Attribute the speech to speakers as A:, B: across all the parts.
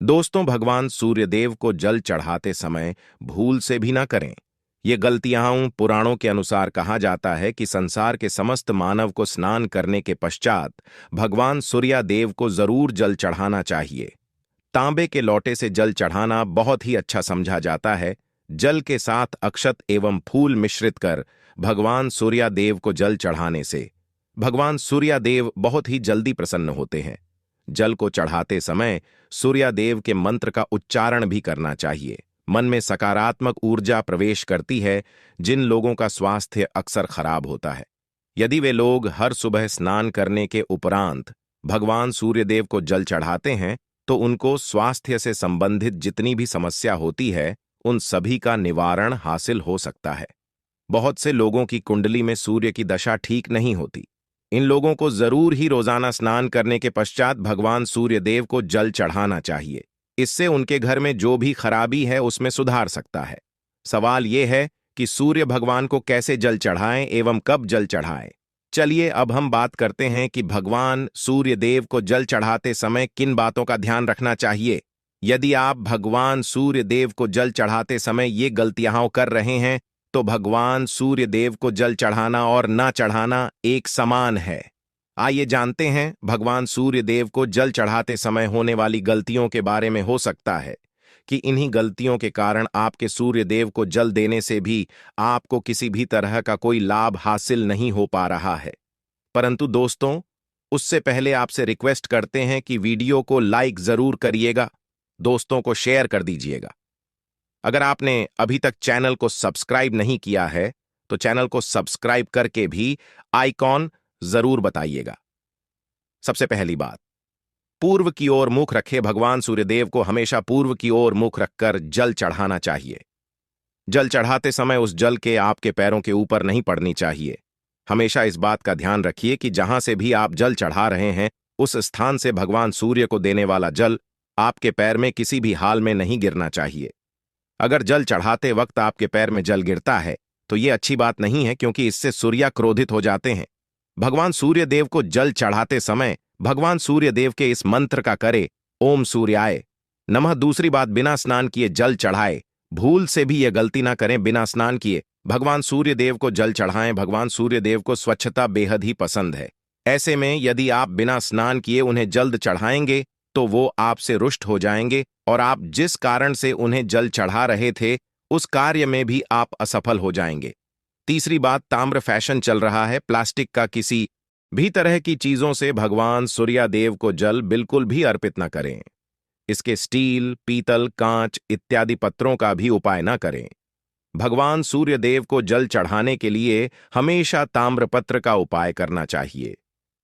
A: दोस्तों, भगवान सूर्यदेव को जल चढ़ाते समय भूल से भी ना करें। ये गलतियां पुराणों के अनुसार कहा जाता है कि संसार के समस्त मानव को स्नान करने के पश्चात भगवान सूर्यदेव को जरूर जल चढ़ाना चाहिए। तांबे के लोटे से जल चढ़ाना बहुत ही अच्छा समझा जाता है। जल के साथ अक्षत एवं फूल मिश्रित कर भगवान सूर्यदेव को जल चढ़ाने से भगवान सूर्यदेव बहुत ही जल्दी प्रसन्न होते हैं। जल को चढ़ाते समय सूर्यदेव के मंत्र का उच्चारण भी करना चाहिए। मन में सकारात्मक ऊर्जा प्रवेश करती है। जिन लोगों का स्वास्थ्य अक्सर खराब होता है, यदि वे लोग हर सुबह स्नान करने के उपरांत भगवान सूर्यदेव को जल चढ़ाते हैं तो उनको स्वास्थ्य से संबंधित जितनी भी समस्या होती है उन सभी का निवारण हासिल हो सकता है। बहुत से लोगों की कुंडली में सूर्य की दशा ठीक नहीं होती। इन लोगों को जरूर ही रोजाना स्नान करने के पश्चात भगवान सूर्यदेव को जल चढ़ाना चाहिए। इससे उनके घर में जो भी खराबी है उसमें सुधार सकता है। सवाल यह है कि सूर्य भगवान को कैसे जल चढ़ाएं एवं कब जल चढ़ाएं। चलिए अब हम बात करते हैं कि भगवान सूर्यदेव को जल चढ़ाते समय किन बातों का ध्यान रखना चाहिए। यदि आप भगवान सूर्यदेव को जल चढ़ाते समय ये गलतियां कर रहे हैं तो भगवान सूर्यदेव को जल चढ़ाना और ना चढ़ाना एक समान है। आइए जानते हैं भगवान सूर्यदेव को जल चढ़ाते समय होने वाली गलतियों के बारे में। हो सकता है कि इन्हीं गलतियों के कारण आपके सूर्यदेव को जल देने से भी आपको किसी भी तरह का कोई लाभ हासिल नहीं हो पा रहा है। परंतु दोस्तों, उससे पहले आपसे रिक्वेस्ट करते हैं कि वीडियो को लाइक जरूर करिएगा, दोस्तों को शेयर कर दीजिएगा। अगर आपने अभी तक चैनल को सब्सक्राइब नहीं किया है तो चैनल को सब्सक्राइब करके भी आइकॉन जरूर बताइएगा। सबसे पहली बात, पूर्व की ओर मुख रखे भगवान सूर्यदेव को हमेशा पूर्व की ओर मुख रखकर जल चढ़ाना चाहिए। जल चढ़ाते समय उस जल के आपके पैरों के ऊपर नहीं पड़नी चाहिए। हमेशा इस बात का ध्यान रखिए कि जहां से भी आप जल चढ़ा रहे हैं उस स्थान से भगवान सूर्य को देने वाला जल आपके पैर में किसी भी हाल में नहीं गिरना चाहिए। अगर जल चढ़ाते वक्त आपके पैर में जल गिरता है तो यह अच्छी बात नहीं है, क्योंकि इससे सूर्य क्रोधित हो जाते हैं। भगवान सूर्यदेव को जल चढ़ाते समय भगवान सूर्यदेव के इस मंत्र का करे, ओम सूर्याय नमः। दूसरी बात, बिना स्नान किए जल चढ़ाए। भूल से भी यह गलती ना करें, बिना स्नान किए भगवान सूर्यदेव को जल चढ़ाएं। भगवान सूर्यदेव को स्वच्छता बेहद ही पसंद है। ऐसे में यदि आप बिना स्नान किए उन्हें जल्द चढ़ाएंगे तो वो आपसे रुष्ट हो जाएंगे और आप जिस कारण से उन्हें जल चढ़ा रहे थे उस कार्य में भी आप असफल हो जाएंगे। तीसरी बात, ताम्र फैशन चल रहा है। प्लास्टिक का किसी भी तरह की चीजों से भगवान सूर्यदेव को जल बिल्कुल भी अर्पित न करें। इसके स्टील, पीतल, कांच इत्यादि पत्रों का भी उपाय न करें। भगवान सूर्यदेव को जल चढ़ाने के लिए हमेशा ताम्रपत्र का उपाय करना चाहिए।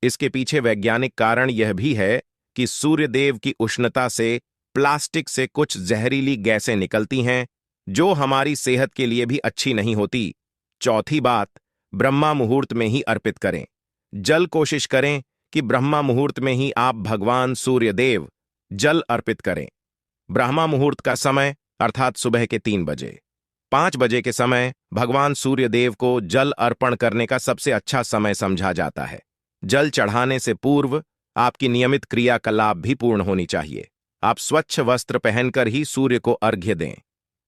A: इसके पीछे वैज्ञानिक कारण यह भी है कि सूर्यदेव की उष्णता से प्लास्टिक से कुछ जहरीली गैसें निकलती हैं जो हमारी सेहत के लिए भी अच्छी नहीं होती। चौथी बात, ब्रह्मा मुहूर्त में ही अर्पित करें। जल कोशिश करें कि ब्रह्मा मुहूर्त में ही आप भगवान सूर्यदेव जल अर्पित करें। ब्रह्मा मुहूर्त का समय अर्थात सुबह के 3 बजे। 5 बजे के समय भगवान सूर्यदेव को जल अर्पण करने का सबसे अच्छा समय समझा जाता है। जल चढ़ाने से पूर्व आपकी नियमित क्रियाकलाप भी पूर्ण होनी चाहिए। आप स्वच्छ वस्त्र पहनकर ही सूर्य को अर्घ्य दें।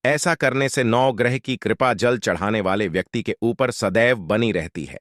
A: ऐसा करने से 9 ग्रह की कृपा जल चढ़ाने वाले व्यक्ति के ऊपर सदैव बनी रहती है।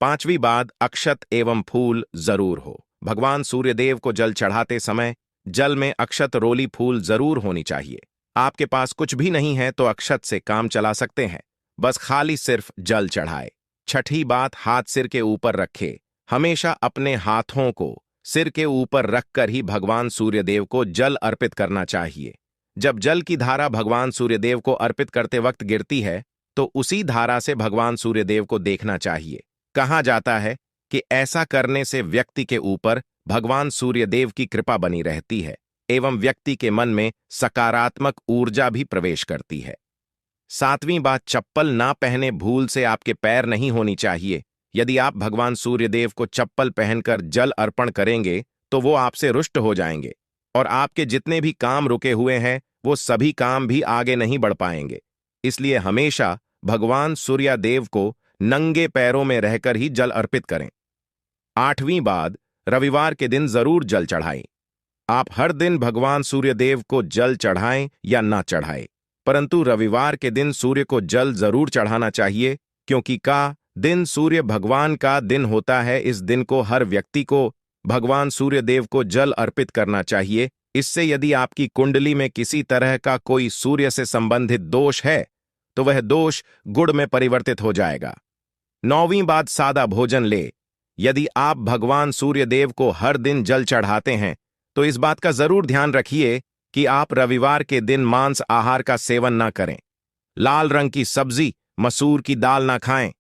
A: 5वीं बात, अक्षत एवं फूल जरूर हो। भगवान सूर्यदेव को जल चढ़ाते समय जल में अक्षत रोली फूल जरूर होनी चाहिए। आपके पास कुछ भी नहीं है तो अक्षत से काम चला सकते हैं, बस खाली सिर्फ जल चढ़ाए। 6ठी बात, हाथ सिर के ऊपर रखे। हमेशा अपने हाथों को सिर के ऊपर रखकर ही भगवान सूर्यदेव को जल अर्पित करना चाहिए। जब जल की धारा भगवान सूर्यदेव को अर्पित करते वक्त गिरती है तो उसी धारा से भगवान सूर्यदेव को देखना चाहिए। कहा जाता है कि ऐसा करने से व्यक्ति के ऊपर भगवान सूर्यदेव की कृपा बनी रहती है एवं व्यक्ति के मन में सकारात्मक ऊर्जा भी प्रवेश करती है। 7वीं बात, चप्पल ना पहने। भूल से आपके पैर नहीं होनी चाहिए। यदि आप भगवान सूर्यदेव को चप्पल पहनकर जल अर्पण करेंगे तो वो आपसे रुष्ट हो जाएंगे और आपके जितने भी काम रुके हुए हैं वो सभी काम भी आगे नहीं बढ़ पाएंगे। इसलिए हमेशा भगवान सूर्यदेव को नंगे पैरों में रहकर ही जल अर्पित करें। 8वीं बात, रविवार के दिन जरूर जल चढ़ाएं। आप हर दिन भगवान सूर्यदेव को जल चढ़ाएं या ना चढ़ाएं, परंतु रविवार के दिन सूर्य को जल जरूर चढ़ाना चाहिए, क्योंकि का दिन सूर्य भगवान का दिन होता है। इस दिन को हर व्यक्ति को भगवान सूर्यदेव को जल अर्पित करना चाहिए। इससे यदि आपकी कुंडली में किसी तरह का कोई सूर्य से संबंधित दोष है तो वह दोष गुण में परिवर्तित हो जाएगा। 9वीं बात, सादा भोजन ले। यदि आप भगवान सूर्यदेव को हर दिन जल चढ़ाते हैं तो इस बात का जरूर ध्यान रखिए कि आप रविवार के दिन मांस आहार का सेवन ना करें। लाल रंग की सब्जी, मसूर की दाल ना खाएं।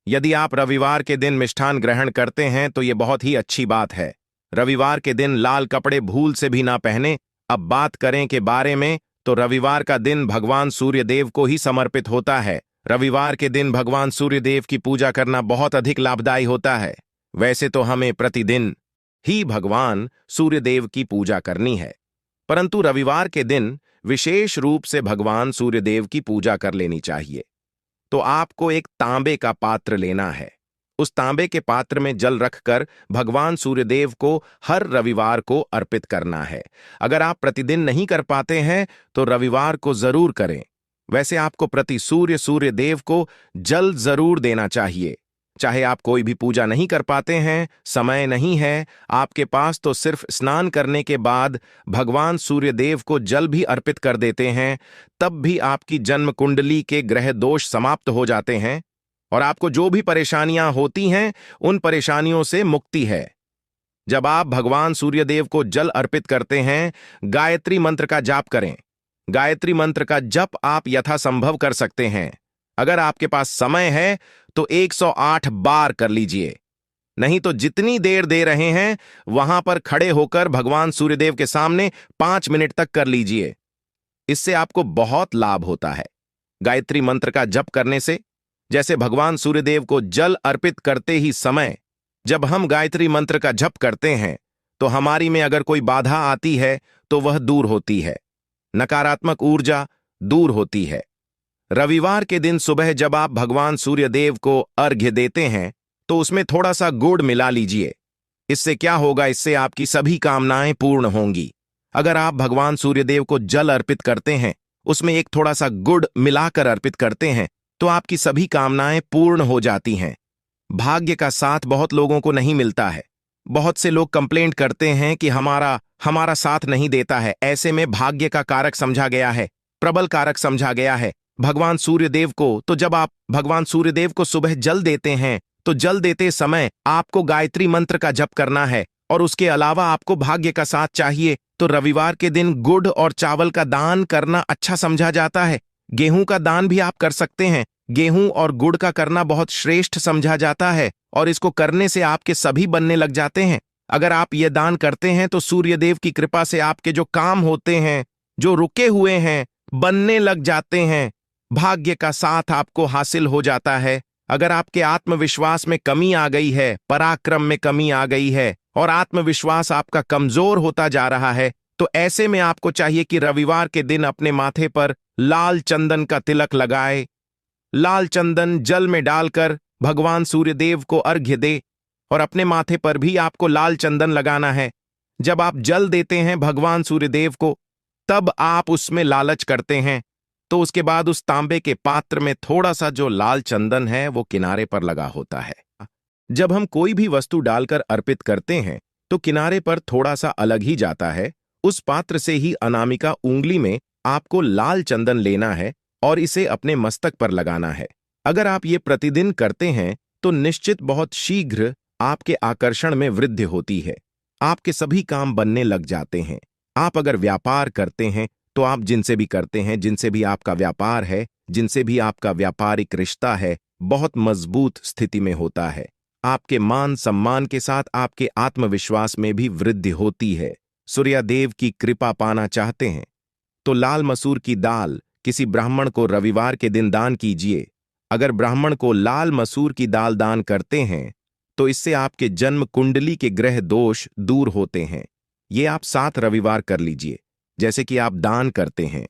A: यदि आप रविवार के दिन मिष्ठान ग्रहण करते हैं तो यह बहुत ही अच्छी बात है। रविवार के दिन लाल कपड़े भूल से भी ना पहने। अब बात करें के बारे में, तो रविवार का दिन भगवान सूर्यदेव को ही समर्पित होता है। रविवार के दिन भगवान सूर्यदेव की पूजा करना बहुत अधिक लाभदायी होता है। वैसे तो हमें प्रतिदिन ही भगवान सूर्यदेव की पूजा करनी है, परंतु रविवार के दिन विशेष रूप से भगवान सूर्यदेव की पूजा कर लेनी चाहिए। तो आपको एक तांबे का पात्र लेना है। उस तांबे के पात्र में जल रखकर भगवान सूर्यदेव को हर रविवार को अर्पित करना है। अगर आप प्रतिदिन नहीं कर पाते हैं तो रविवार को जरूर करें। वैसे आपको प्रति सूर्यदेव को जल जरूर देना चाहिए। चाहे आप कोई भी पूजा नहीं कर पाते हैं, समय नहीं है आपके पास, तो सिर्फ स्नान करने के बाद भगवान सूर्यदेव को जल भी अर्पित कर देते हैं, तब भी आपकी जन्म कुंडली के ग्रह दोष समाप्त हो जाते हैं और आपको जो भी परेशानियां होती हैं उन परेशानियों से मुक्ति है। जब आप भगवान सूर्यदेव को जल अर्पित करते हैं, गायत्री मंत्र का जाप करें। गायत्री मंत्र का जप आप यथासंभव कर सकते हैं। अगर आपके पास समय है तो 108 बार कर लीजिए, नहीं तो जितनी देर दे रहे हैं वहां पर खड़े होकर भगवान सूर्यदेव के सामने 5 मिनट तक कर लीजिए। इससे आपको बहुत लाभ होता है। गायत्री मंत्र का जप करने से, जैसे भगवान सूर्यदेव को जल अर्पित करते ही समय जब हम गायत्री मंत्र का जप करते हैं तो हमारी में अगर कोई बाधा आती है तो वह दूर होती है, नकारात्मक ऊर्जा दूर होती है। रविवार के दिन सुबह जब आप भगवान सूर्यदेव को अर्घ्य देते हैं तो उसमें थोड़ा सा गुड़ मिला लीजिए। इससे क्या होगा, इससे आपकी सभी कामनाएं पूर्ण होंगी। अगर आप भगवान सूर्यदेव को जल अर्पित करते हैं, उसमें एक थोड़ा सा गुड़ मिलाकर अर्पित करते हैं, तो आपकी सभी कामनाएं पूर्ण हो जाती हैं। भाग्य का साथ बहुत लोगों को नहीं मिलता है। बहुत से लोग कंप्लेंट करते हैं कि हमारा साथ नहीं देता है। ऐसे में भाग्य का कारक समझा गया है, प्रबल कारक समझा गया है भगवान सूर्यदेव को। तो जब आप भगवान सूर्यदेव को सुबह जल देते हैं तो जल देते समय आपको गायत्री मंत्र का जप करना है और उसके अलावा आपको भाग्य का साथ चाहिए तो रविवार के दिन गुड़ और चावल का दान करना अच्छा समझा जाता है। गेहूं का दान भी आप कर सकते हैं। गेहूं और गुड़ का करना बहुत श्रेष्ठ समझा जाता है और इसको करने से आपके सभी बनने लग जाते हैं। अगर आप ये दान करते हैं तो सूर्यदेव की कृपा से आपके जो काम होते हैं, जो रुके हुए हैं, बनने लग जाते हैं। भाग्य का साथ आपको हासिल हो जाता है। अगर आपके आत्मविश्वास में कमी आ गई है, पराक्रम में कमी आ गई है और आत्मविश्वास आपका कमजोर होता जा रहा है, तो ऐसे में आपको चाहिए कि रविवार के दिन अपने माथे पर लाल चंदन का तिलक लगाए। लाल चंदन जल में डालकर भगवान सूर्यदेव को अर्घ्य दे और अपने माथे पर भी आपको लाल चंदन लगाना है। जब आप जल देते हैं भगवान सूर्यदेव को, तब आप उसमें लालच करते हैं, तो उसके बाद उस तांबे के पात्र में थोड़ा सा जो लाल चंदन है वो किनारे पर लगा होता है। जब हम कोई भी वस्तु डालकर अर्पित करते हैं तो किनारे पर थोड़ा सा अलग ही जाता है। उस पात्र से ही अनामिका उंगली में आपको लाल चंदन लेना है और इसे अपने मस्तक पर लगाना है। अगर आप ये प्रतिदिन करते हैं तो निश्चित बहुत शीघ्र आपके आकर्षण में वृद्धि होती है। आपके सभी काम बनने लग जाते हैं। आप अगर व्यापार करते हैं तो आप जिनसे भी करते हैं, जिनसे भी आपका व्यापार है, जिनसे भी आपका व्यापारिक रिश्ता है, बहुत मजबूत स्थिति में होता है। आपके मान सम्मान के साथ आपके आत्मविश्वास में भी वृद्धि होती है। सूर्यदेव की कृपा पाना चाहते हैं तो लाल मसूर की दाल किसी ब्राह्मण को रविवार के दिन दान कीजिए। अगर ब्राह्मण को लाल मसूर की दाल दान करते हैं तो इससे आपके जन्म कुंडली के ग्रह दोष दूर होते हैं। ये आप 7 रविवार कर लीजिए जैसे कि आप दान करते हैं।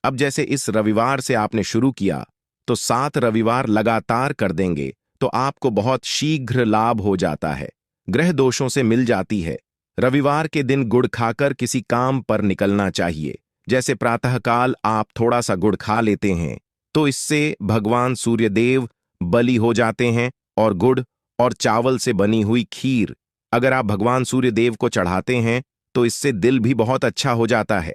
A: अब जैसे इस रविवार से आपने शुरू किया तो 7 रविवार लगातार कर देंगे तो आपको बहुत शीघ्र लाभ हो जाता है, ग्रह दोषों से मिल जाती है। रविवार के दिन गुड़ खाकर किसी काम पर निकलना चाहिए। जैसे प्रातःकाल आप थोड़ा सा गुड़ खा लेते हैं तो इससे भगवान सूर्यदेव बलि हो जाते हैं। और गुड़ और चावल से बनी हुई खीर अगर आप भगवान सूर्यदेव को चढ़ाते हैं तो इससे दिल भी बहुत अच्छा हो जाता है।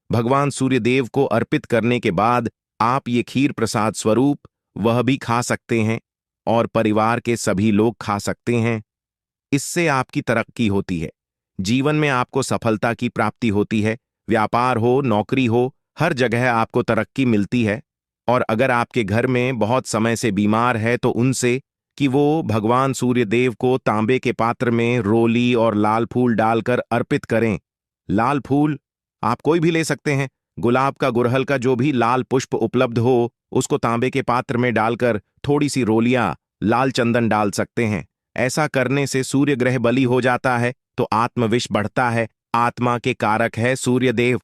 A: भगवान सूर्यदेव को अर्पित करने के बाद आप ये खीर प्रसाद स्वरूप वह भी खा सकते हैं और परिवार के सभी लोग खा सकते हैं। इससे आपकी तरक्की होती है, जीवन में आपको सफलता की प्राप्ति होती है। व्यापार हो, नौकरी हो, हर जगह आपको तरक्की मिलती है। और अगर आपके घर में बहुत समय से बीमार है तो उनसे कि वो भगवान सूर्यदेव को तांबे के पात्र में रोली और लाल फूल डालकर अर्पित करें। लाल फूल आप कोई भी ले सकते हैं, गुलाब का, गुड़हल का, जो भी लाल पुष्प उपलब्ध हो उसको तांबे के पात्र में डालकर थोड़ी सी रोलियां, लाल चंदन डाल सकते हैं। ऐसा करने से सूर्य ग्रह बलि हो जाता है तो आत्मविश्वास बढ़ता है। आत्मा के कारक है सूर्यदेव,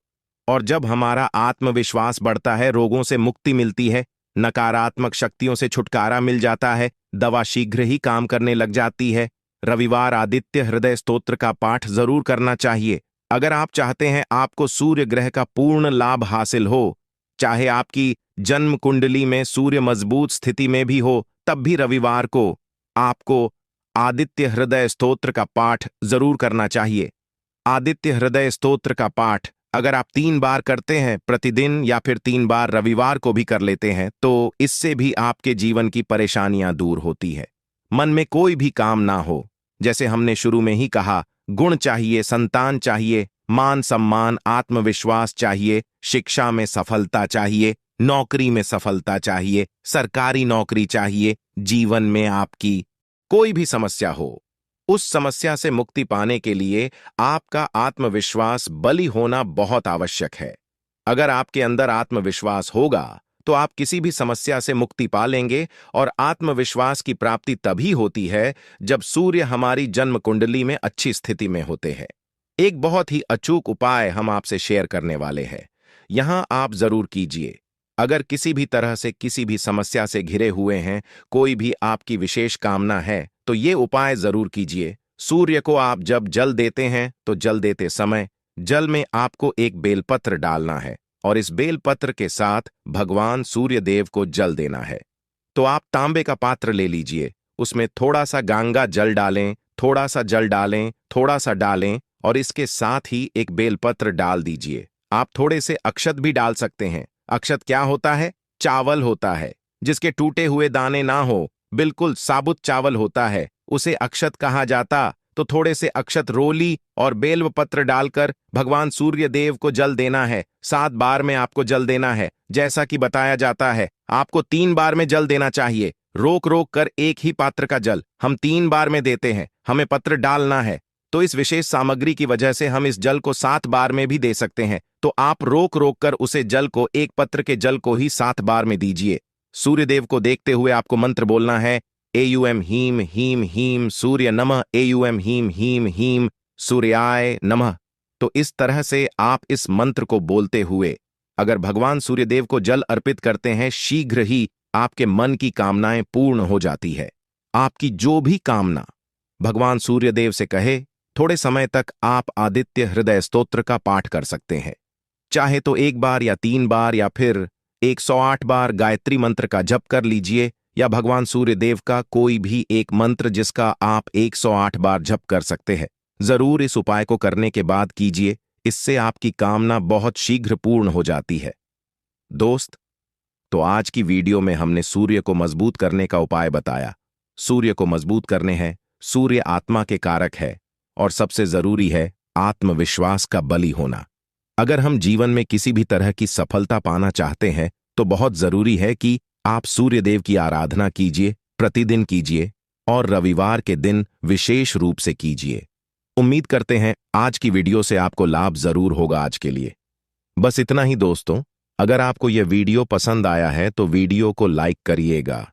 A: और जब हमारा आत्मविश्वास बढ़ता है रोगों से मुक्ति मिलती है, नकारात्मक शक्तियों से छुटकारा मिल जाता है, दवा शीघ्र ही काम करने लग जाती है। रविवार आदित्य हृदय स्तोत्र का पाठ जरूर करना चाहिए। अगर आप चाहते हैं आपको सूर्य ग्रह का पूर्ण लाभ हासिल हो, चाहे आपकी जन्म कुंडली में सूर्य मजबूत स्थिति में भी हो, तब भी रविवार को आपको आदित्य हृदय स्तोत्र का पाठ जरूर करना चाहिए। आदित्य हृदय स्तोत्र का पाठ अगर आप 3 बार करते हैं प्रतिदिन या फिर 3 बार रविवार को भी कर लेते हैं तो इससे भी आपके जीवन की परेशानियां दूर होती है। मन में कोई भी काम ना हो, जैसे हमने शुरू में ही कहा, गुण चाहिए, संतान चाहिए, मान सम्मान, आत्मविश्वास चाहिए, शिक्षा में सफलता चाहिए, नौकरी में सफलता चाहिए, सरकारी नौकरी चाहिए। जीवन में आपकी कोई भी समस्या हो, उस समस्या से मुक्ति पाने के लिए आपका आत्मविश्वास बलि होना बहुत आवश्यक है। अगर आपके अंदर आत्मविश्वास होगा तो आप किसी भी समस्या से मुक्ति पा लेंगे। और आत्मविश्वास की प्राप्ति तभी होती है जब सूर्य हमारी जन्म कुंडली में अच्छी स्थिति में होते हैं। एक बहुत ही अचूक उपाय हम आपसे शेयर करने वाले हैं, यहां आप जरूर कीजिए। अगर किसी भी तरह से किसी भी समस्या से घिरे हुए हैं, कोई भी आपकी विशेष कामना है, तो ये उपाय जरूर कीजिए। सूर्य को आप जब जल देते हैं तो जल देते समय जल में आपको एक बेलपत्र डालना है और इस बेलपत्र के साथ भगवान सूर्यदेव को जल देना है। तो आप तांबे का पात्र ले लीजिए, उसमें थोड़ा सा गंगा जल डालें, थोड़ा सा जल डालें, थोड़ा सा डालें और इसके साथ ही एक बेलपत्र डाल दीजिए। आप थोड़े से अक्षत भी डाल सकते हैं। अक्षत क्या होता है? चावल होता है, जिसके टूटे हुए दाने ना हो, बिल्कुल साबुत चावल होता है, उसे अक्षत कहा जाता। तो थोड़े से अक्षत, रोली और बेलपत्र डालकर भगवान सूर्यदेव को जल देना है। 7 बार में आपको जल देना है। जैसा कि बताया जाता है आपको 3 बार में जल देना चाहिए। रोक रोक कर एक ही पात्र का जल हम 3 बार में देते हैं, हमें पत्र डालना है। तो इस विशेष सामग्री की वजह से हम इस जल को 7 बार में भी दे सकते हैं। तो आप रोक रोक कर उसे जल को, एक पत्र के जल को ही 7 बार में दीजिए। सूर्यदेव को देखते हुए आपको मंत्र बोलना है, एयुएम हीम हीम हीम सूर्य नमः, एयुएम हीम हीम हीम सूर्याय नमः। तो इस तरह से आप इस मंत्र को बोलते हुए अगर भगवान सूर्यदेव को जल अर्पित करते हैं, शीघ्र ही आपके मन की कामनाएं पूर्ण हो जाती है। आपकी जो भी कामना भगवान सूर्यदेव से कहे, थोड़े समय तक आप आदित्य हृदय स्तोत्र का पाठ कर सकते हैं। चाहे तो 1 बार या 3 बार या फिर 108 बार गायत्री मंत्र का जप कर लीजिए, या भगवान सूर्यदेव का कोई भी एक मंत्र जिसका आप 108 बार जप कर सकते हैं। जरूर इस उपाय को करने के बाद कीजिए, इससे आपकी कामना बहुत शीघ्र पूर्ण हो जाती है। दोस्त, तो आज की वीडियो में हमने सूर्य को मजबूत करने का उपाय बताया। सूर्य को मजबूत करने हैं, सूर्य आत्मा के कारक है और सबसे जरूरी है आत्मविश्वास का बलि होना। अगर हम जीवन में किसी भी तरह की सफलता पाना चाहते हैं तो बहुत जरूरी है कि आप सूर्यदेव की आराधना कीजिए, प्रतिदिन कीजिए और रविवार के दिन विशेष रूप से कीजिए। उम्मीद करते हैं आज की वीडियो से आपको लाभ जरूर होगा। आज के लिए बस इतना ही दोस्तों। अगर आपको यह वीडियो पसंद आया है तो वीडियो को लाइक करिएगा।